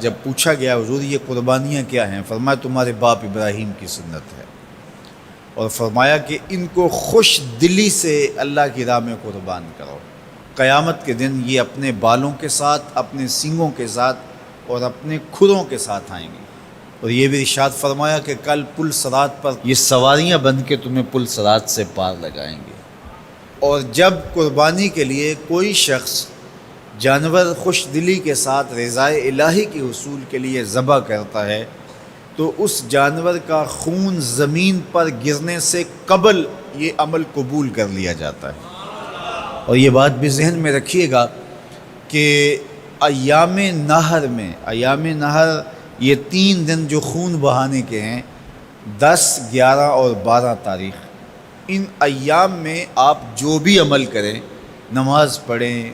جب پوچھا گیا حضور یہ قربانیاں کیا ہیں، فرمایا تمہارے باپ ابراہیم کی سنت ہے، اور فرمایا کہ ان کو خوش دلی سے اللہ کی راہ میں قربان کرو۔ قیامت کے دن یہ اپنے بالوں کے ساتھ، اپنے سینگوں کے ساتھ اور اپنے کھروں کے ساتھ آئیں گے، اور یہ بھی ارشاد فرمایا کہ کل پل صراط پر یہ سواریاں بن کے تمہیں پل صراط سے پار لگائیں گے۔ اور جب قربانی کے لیے کوئی شخص جانور خوش دلی کے ساتھ رضائے الہی کے حصول کے لیے ذبح کرتا ہے تو اس جانور کا خون زمین پر گرنے سے قبل یہ عمل قبول کر لیا جاتا ہے۔ اور یہ بات بھی ذہن میں رکھیے گا کہ ایام نہر یہ 3 دن جو خون بہانے کے ہیں، 10، 11 اور 12 تاریخ، ان ایام میں آپ جو بھی عمل کریں، نماز پڑھیں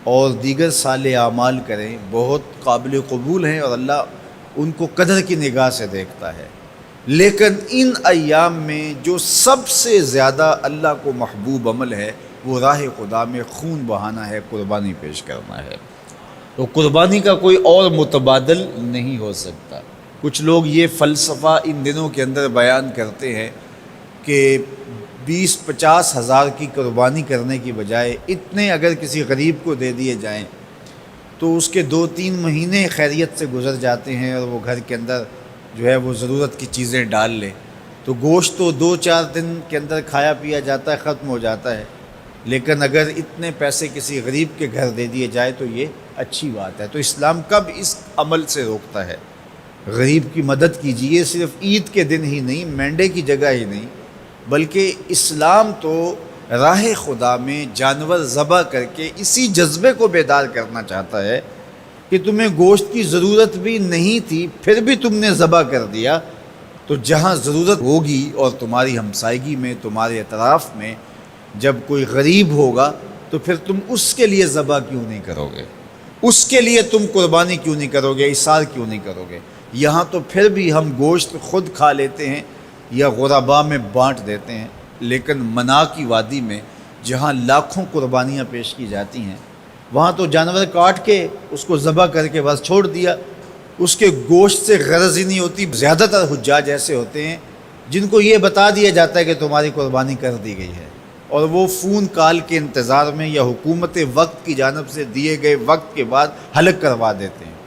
اور دیگر صالح اعمال کریں، بہت قابل قبول ہیں اور اللہ ان کو قدر کی نگاہ سے دیکھتا ہے۔ لیکن ان ایام میں جو سب سے زیادہ اللہ کو محبوب عمل ہے وہ راہ خدا میں خون بہانا ہے، قربانی پیش کرنا ہے۔ تو قربانی کا کوئی اور متبادل نہیں ہو سکتا۔ کچھ لوگ یہ فلسفہ ان دنوں کے اندر بیان کرتے ہیں کہ 20-50 ہزار کی قربانی کرنے کی بجائے اتنے اگر کسی غریب کو دے دیے جائیں تو اس کے 2-3 مہینے خیریت سے گزر جاتے ہیں، اور وہ گھر کے اندر جو ہے وہ ضرورت کی چیزیں ڈال لے تو گوشت تو 2-4 دن کے اندر کھایا پیا جاتا ہے، ختم ہو جاتا ہے۔ لیکن اگر اتنے پیسے کسی غریب کے گھر دے دیے جائے تو یہ اچھی بات ہے۔ تو اسلام کب اس عمل سے روکتا ہے؟ غریب کی مدد کیجیے، صرف عید کے دن ہی نہیں، مینڈے کی جگہ ہی نہیں، بلکہ اسلام تو راہ خدا میں جانور ذبح کر کے اسی جذبے کو بیدار کرنا چاہتا ہے کہ تمہیں گوشت کی ضرورت بھی نہیں تھی پھر بھی تم نے ذبح کر دیا، تو جہاں ضرورت ہوگی اور تمہاری ہمسائیگی میں، تمہارے اطراف میں جب کوئی غریب ہوگا تو پھر تم اس کے لیے ذبح کیوں نہیں کرو گے؟ اس کے لیے تم قربانی کیوں نہیں کرو گے؟ اِثار کیوں نہیں کرو گے؟ یہاں تو پھر بھی ہم گوشت خود کھا لیتے ہیں یا غرباء میں بانٹ دیتے ہیں، لیکن منا کی وادی میں جہاں لاکھوں قربانیاں پیش کی جاتی ہیں وہاں تو جانور کاٹ کے اس کو ذبح کر کے بس چھوڑ دیا، اس کے گوشت سے غرض ہی نہیں ہوتی۔ زیادہ تر حجاج ایسے ہوتے ہیں جن کو یہ بتا دیا جاتا ہے کہ تمہاری قربانی کر دی گئی ہے، اور وہ فون کال کے انتظار میں یا حکومت وقت کی جانب سے دیے گئے وقت کے بعد حلق کروا دیتے ہیں۔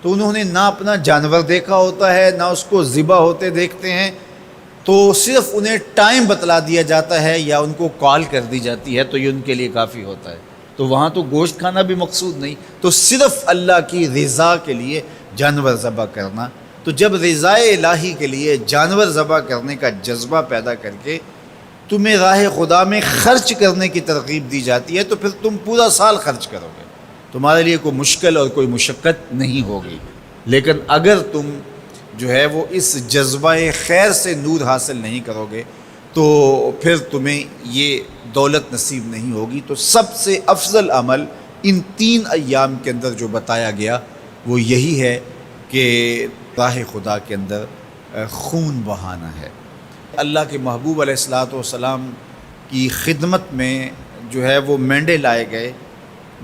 تو انہوں نے نہ اپنا جانور دیکھا ہوتا ہے، نہ اس کو ذبح ہوتے دیکھتے ہیں، تو صرف انہیں ٹائم بتلا دیا جاتا ہے یا ان کو کال کر دی جاتی ہے تو یہ ان کے لیے کافی ہوتا ہے۔ تو وہاں تو گوشت کھانا بھی مقصود نہیں، تو صرف اللہ کی رضا کے لیے جانور ذبح کرنا۔ تو جب رضائے الہی کے لیے جانور ذبح کرنے کا جذبہ پیدا کر کے تمہیں راہ خدا میں خرچ کرنے کی ترغیب دی جاتی ہے تو پھر تم پورا سال خرچ کرو گے، تمہارے لیے کوئی مشکل اور کوئی مشقت نہیں ہوگی۔ لیکن اگر تم جو ہے وہ اس جذبہ خیر سے نور حاصل نہیں کرو گے تو پھر تمہیں یہ دولت نصیب نہیں ہوگی۔ تو سب سے افضل عمل ان 3 ایام کے اندر جو بتایا گیا وہ یہی ہے کہ راہ خدا کے اندر خون بہانا ہے۔ اللہ کے محبوب علیہ الصلوۃ والسلام کی خدمت میں جو ہے وہ مینڈے لائے گئے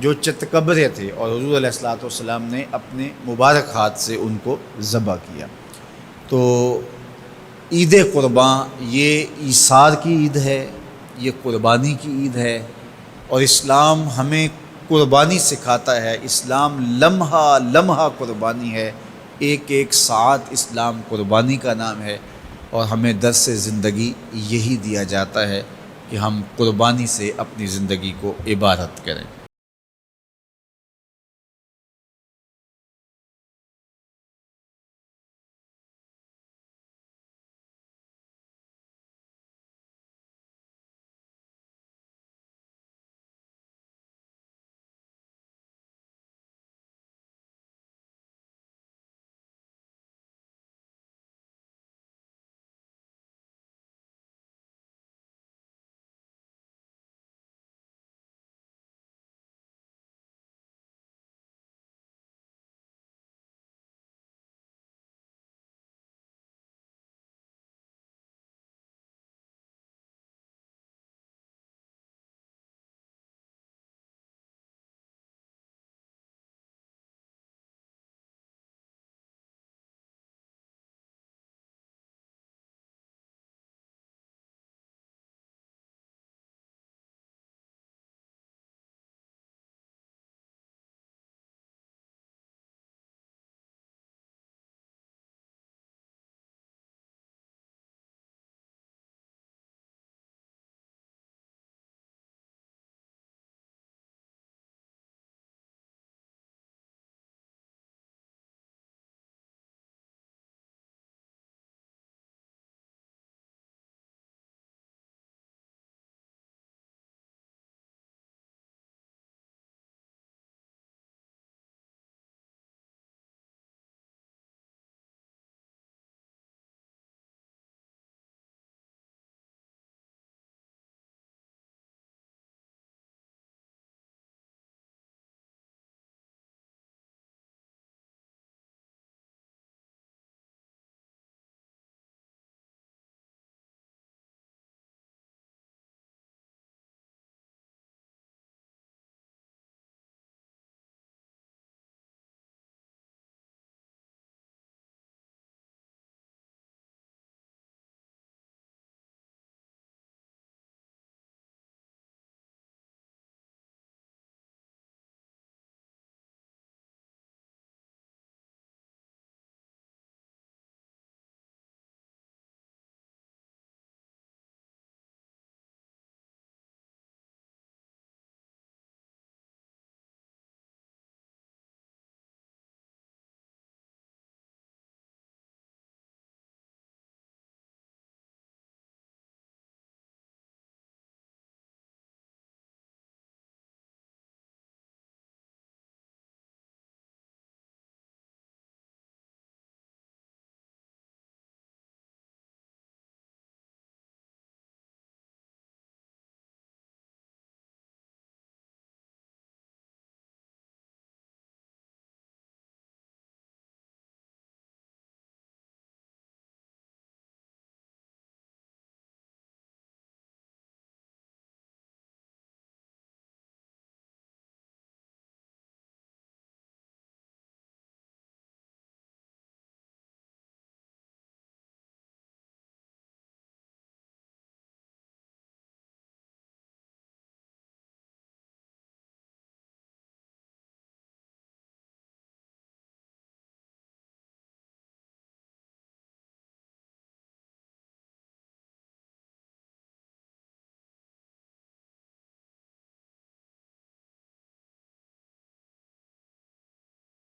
جو چتکبرے تھے، اور حضور علیہ الصلوۃ والسلام نے اپنے مبارک ہاتھ سے ان کو ذبح کیا۔ تو عید قرباں یہ ایثار کی عید ہے، یہ قربانی کی عید ہے، اور اسلام ہمیں قربانی سکھاتا ہے۔ اسلام لمحہ لمحہ قربانی ہے، ایک ایک ساعت اسلام قربانی کا نام ہے، اور ہمیں درس زندگی یہی دیا جاتا ہے کہ ہم قربانی سے اپنی زندگی کو عبادت کریں۔